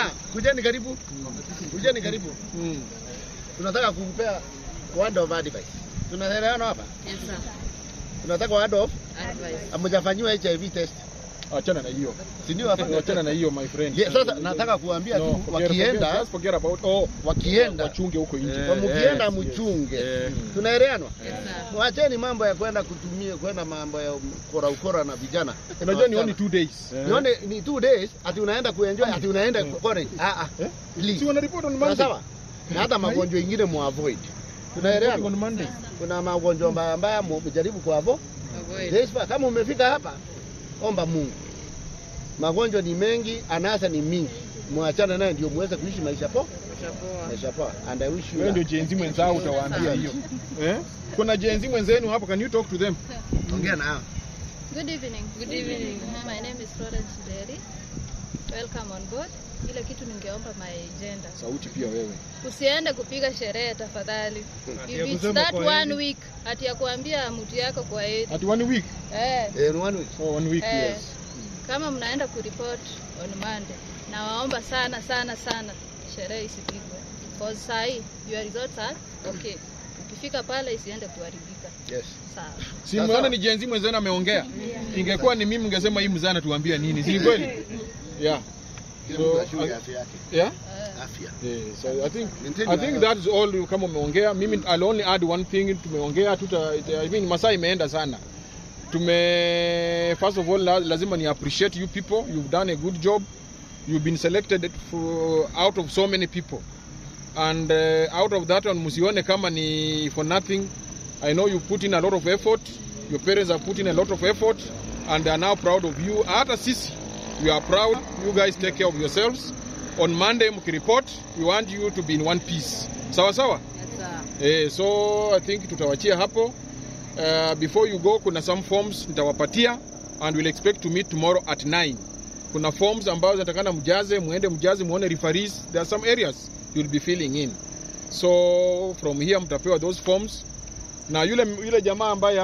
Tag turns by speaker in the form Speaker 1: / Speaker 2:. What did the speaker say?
Speaker 1: Sasa kujeni karibu. Kujeni karibu. Tunataka kukupea word of advice. Tunaelewana hapa?
Speaker 2: Yes sir.
Speaker 1: Tunataka word of
Speaker 2: Advice.
Speaker 1: Amjafanywa HIV test.
Speaker 3: Achana na hiyo.
Speaker 1: Si ndio hapa?
Speaker 3: Achana na hiyo my friend.
Speaker 1: Yeah, sasa nataka kuambia tu wakienda
Speaker 3: forget about
Speaker 1: wakienda
Speaker 3: wachunge huko nje.
Speaker 1: Mkienda mchunge. Tunaelewana?
Speaker 2: Yes sir.
Speaker 1: Wacheni mambo ya kwenda kutumia kwenda mambo ya ukora na vijana.
Speaker 3: Unajua ni only 2 days.
Speaker 1: Ni 2 days ati unaenda kuenjoy ati unaenda college.
Speaker 3: Si wana report on Monday.
Speaker 1: Sawa? Na hata magonjwa mengine mu avoid. Tunaelewana?
Speaker 3: On Monday.
Speaker 1: Kuna magonjwa mbaya mjaribu kuavo.
Speaker 2: Avoid.
Speaker 1: Kama umefika hapa omba Mungu. Magonjwa ni mengi, anasa ni mingi. Muachane naye ndio muweze kuishi maisha poa. Maisha poa. And I wish you.
Speaker 3: Wewe ndio jenzi mwenzao utawaambia hiyo. Kuna jenzi mwenzenu hapo, can you talk to them?
Speaker 1: Ongea nao.
Speaker 4: Good evening.
Speaker 2: Good evening.
Speaker 4: My name is Florence Deri. Welcome on board. Ile kitu ningeomba my agenda.
Speaker 3: Sauti pia wewe.
Speaker 4: Usiende kupiga sherehe tafadhali. If it's that 1 week, ati ya kuambia mtu yako kwa eti.
Speaker 3: At 1 week?
Speaker 1: In 1 week.
Speaker 3: Oh, 1 week, yes.
Speaker 4: Kama mnaenda kureport on Monday, na waomba sana sherehe isipigwe. Because sai your results are okay. Ukifika pale isiende kuharibika.
Speaker 1: Yes.
Speaker 4: Sawa.
Speaker 3: Si umeona ni jenzi mwenzenu ameongea? Ingekuwa ni mimi ningesema hii mzana tuambia nini? Si kweli? Yeah. So yeah?
Speaker 1: Afya.
Speaker 3: Yeah, so I think that is all kama umeongea. Mimi I'll only add one thing, tumeongea I mean masaa imeenda sana. First of all lazima ni appreciate you people. You've done a good job. You've been selected out of so many people. And out of that one msione kama ni for nothing. I know you put in a lot of effort. Your parents have put in a lot of effort and they are now proud of you. Hata sisi we are proud. You guys take care of yourselves. On Monday mkireport, we want you to be in one piece. Sawa sawa?
Speaker 2: Yes sir.
Speaker 3: So I think tutawachia hapo. Before you go, kuna some forms nitawapatia and we'll expect to meet tomorrow at 9. Kuna forms ambazo natakana mjaze, muende mjaze, muone referees. There are some areas you'll be filling in. So from here mtapewa those forms. Na yule jamaa ambaye